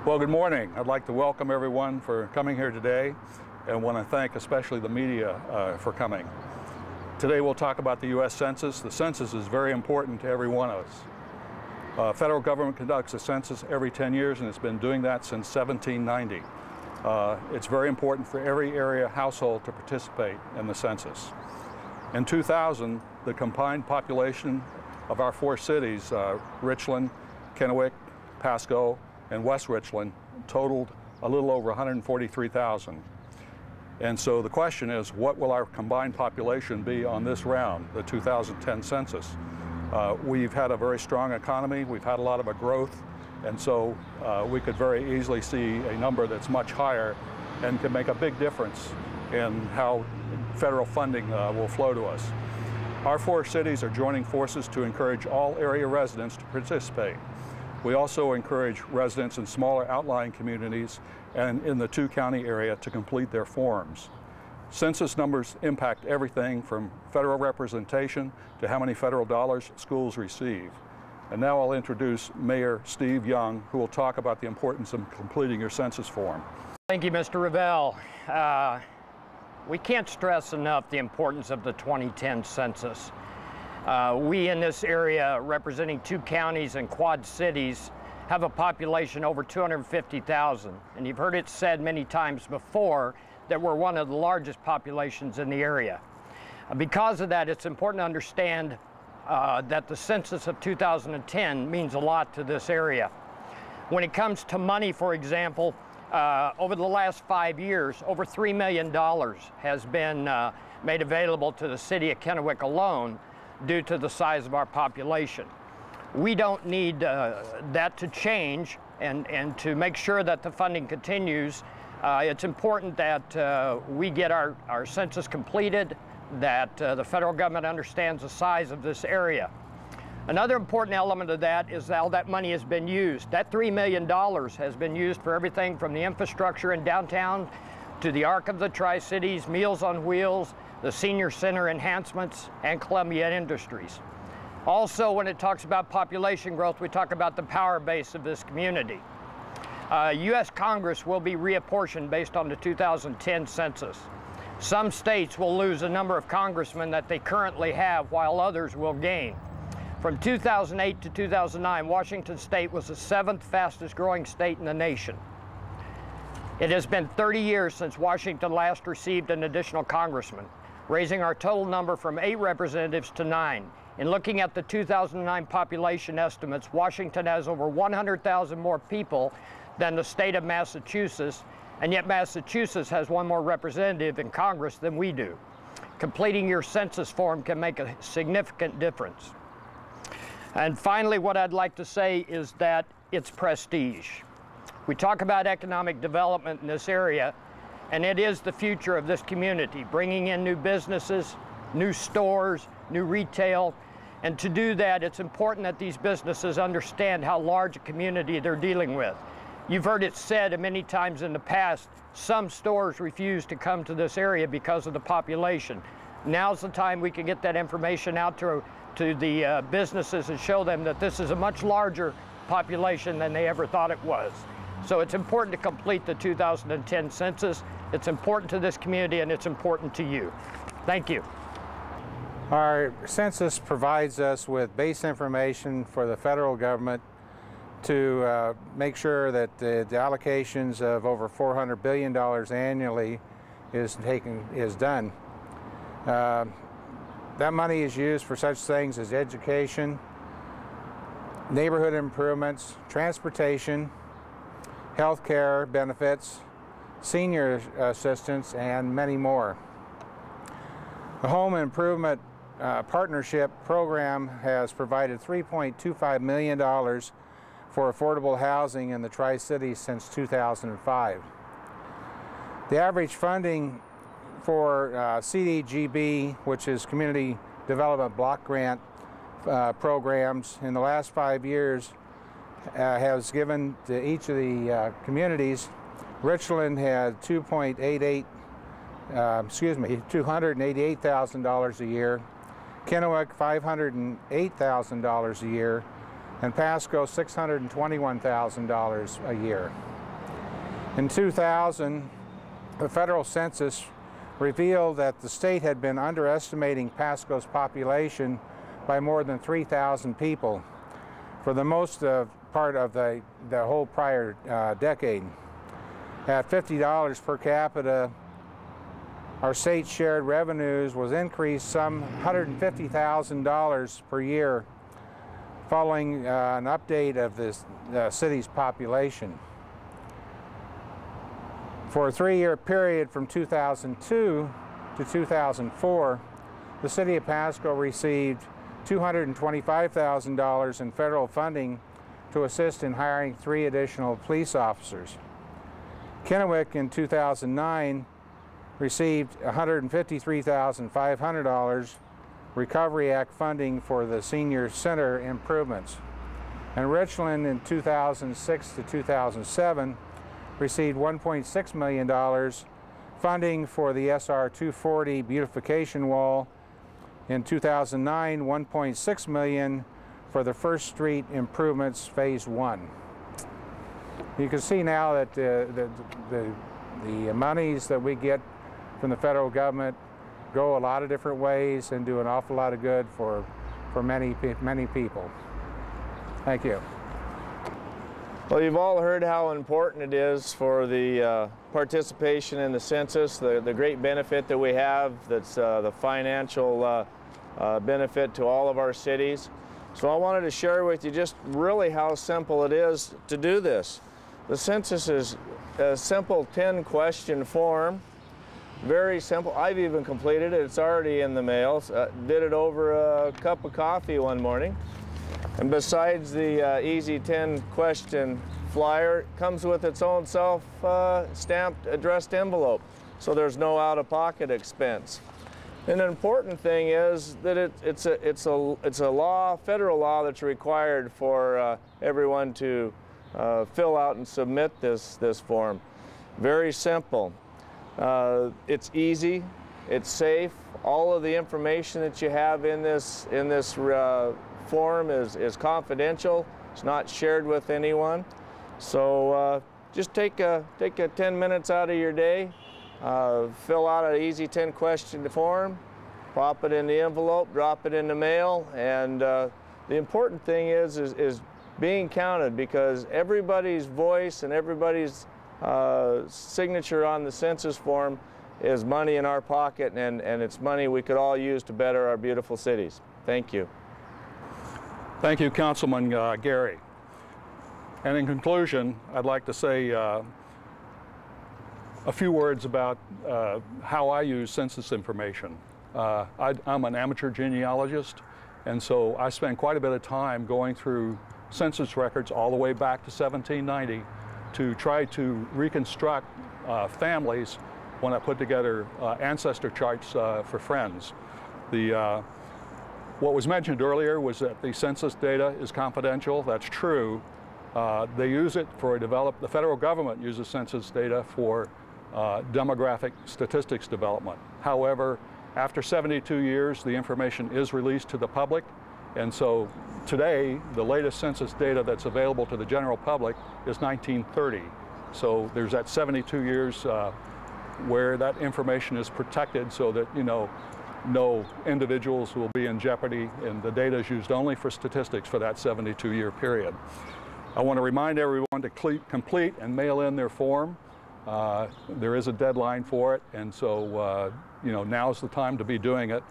Well, good morning. I'd like to welcome everyone for coming here today and want to thank especially the media for coming. Today we'll talk about the U.S. Census. The census is very important to every one of us. Federal government conducts a census every 10 years and it's been doing that since 1790. It's very important for every area household to participate in the census. In 2000, the combined population of our four cities, Richland, Kennewick, Pasco, and West Richland, totaled a little over 143,000. And so the question is, what will our combined population be on this round, the 2010 census? We've had a very strong economy, we've had a lot of growth, and so we could very easily see a number that's much higher and can make a big difference in how federal funding will flow to us. Our four cities are joining forces to encourage all area residents to participate. We also encourage residents in smaller outlying communities and in the two-county area to complete their forms. Census numbers impact everything from federal representation to how many federal dollars schools receive. And now I'll introduce Mayor Steve Young, who will talk about the importance of completing your census form. Thank you, Mr. Revelle. We can't stress enough the importance of the 2010 census. We in this area, representing two counties and quad cities, have a population over 250,000. And you've heard it said many times before that we're one of the largest populations in the area. Because of that, it's important to understand that the census of 2010 means a lot to this area. When it comes to money, for example, over the last 5 years, over $3 million has been made available to the city of Kennewick alone due to the size of our population. We don't need that to change, and to make sure that the funding continues, it's important that we get our census completed, that the federal government understands the size of this area. Another important element of that is how that money has been used. That $3 million has been used for everything from the infrastructure in downtown to the Arc of the Tri-Cities, Meals on Wheels, the Senior Center enhancements, and Columbia Industries. Also, when it talks about population growth, we talk about the power base of this community. U.S. Congress will be reapportioned based on the 2010 census. Some states will lose a number of congressmen that they currently have, while others will gain. From 2008 to 2009, Washington State was the 7th fastest growing state in the nation. It has been 30 years since Washington last received an additional congressman, raising our total number from 8 representatives to 9. In looking at the 2009 population estimates, Washington has over 100,000 more people than the state of Massachusetts, and yet Massachusetts has one more representative in Congress than we do. Completing your census form can make a significant difference. And finally, what I'd like to say is that it's prestige. We talk about economic development in this area, and it is the future of this community, bringing in new businesses, new stores, new retail. And to do that, it's important that these businesses understand how large a community they're dealing with. You've heard it said many times in the past, some stores refuse to come to this area because of the population. Now's the time we can get that information out to the businesses and show them that this is a much larger population than they ever thought it was. So it's important to complete the 2010 census. It's important to this community, and it's important to you. Thank you. Our census provides us with base information for the federal government to make sure that the allocations of over $400 billion annually is done. That money is used for such things as education, neighborhood improvements, transportation, health care benefits, senior assistance, and many more. The Home Improvement Partnership Program has provided $3.25 million for affordable housing in the Tri-Cities since 2005. The average funding for CDGB, which is Community Development Block Grant programs, in the last 5 years has given to each of the communities. Richland had $288,000 a year, Kennewick $508,000 a year, and Pasco $621,000 a year. In 2000, the federal census revealed that the state had been underestimating Pasco's population by more than 3,000 people for the most part of the whole prior decade. At $50 per capita, our state's shared revenues was increased some $150,000 per year following an update of this city's population. For a 3-year period from 2002 to 2004, the city of Pasco received $225,000 in federal funding to assist in hiring 3 additional police officers. Kennewick in 2009 received $153,500 Recovery Act funding for the senior center improvements. And Richland in 2006 to 2007 received $1.6 million funding for the SR 240 beautification wall. In 2009, $1.6 million for the First Street improvements phase 1. You can see now that the monies that we get from the federal government go a lot of different ways and do an awful lot of good for many people. Thank you. Well, you've all heard how important it is for the participation in the census, the great benefit that we have, that's the financial benefit to all of our cities. So I wanted to share with you just really how simple it is to do this. The census is a simple 10-question form, very simple. I've even completed it. It's already in the mail. Did it over a cup of coffee one morning. And besides the easy 10-question flyer, it comes with its own self-stamped addressed envelope, so there's no out-of-pocket expense. And an important thing is that it's a law, federal law, that's required for everyone to fill out and submit this form. Very simple. It's easy. It's safe. All of the information that you have in this form is confidential. It's not shared with anyone. So just take 10 minutes out of your day, fill out an easy 10-question form, pop it in the envelope, drop it in the mail, and the important thing is being counted, because everybody's voice and everybody's signature on the census form is money in our pocket, and it's money we could all use to better our beautiful cities. Thank you. Thank you, Councilman Gary. And in conclusion, I'd like to say a few words about how I use census information. I'm an amateur genealogist, and so I spend quite a bit of time going through census records all the way back to 1790 to try to reconstruct families when I put together ancestor charts for friends. What was mentioned earlier was that the census data is confidential. That's true. They use it for the federal government uses census data for demographic statistics development. However, after 72 years, the information is released to the public. And so today, the latest census data that's available to the general public is 1930. So there's that 72 years where that information is protected so that, no individuals will be in jeopardy, and the data is used only for statistics for that 72-year period. I want to remind everyone to complete and mail in their form. There is a deadline for it, and so now's the time to be doing it.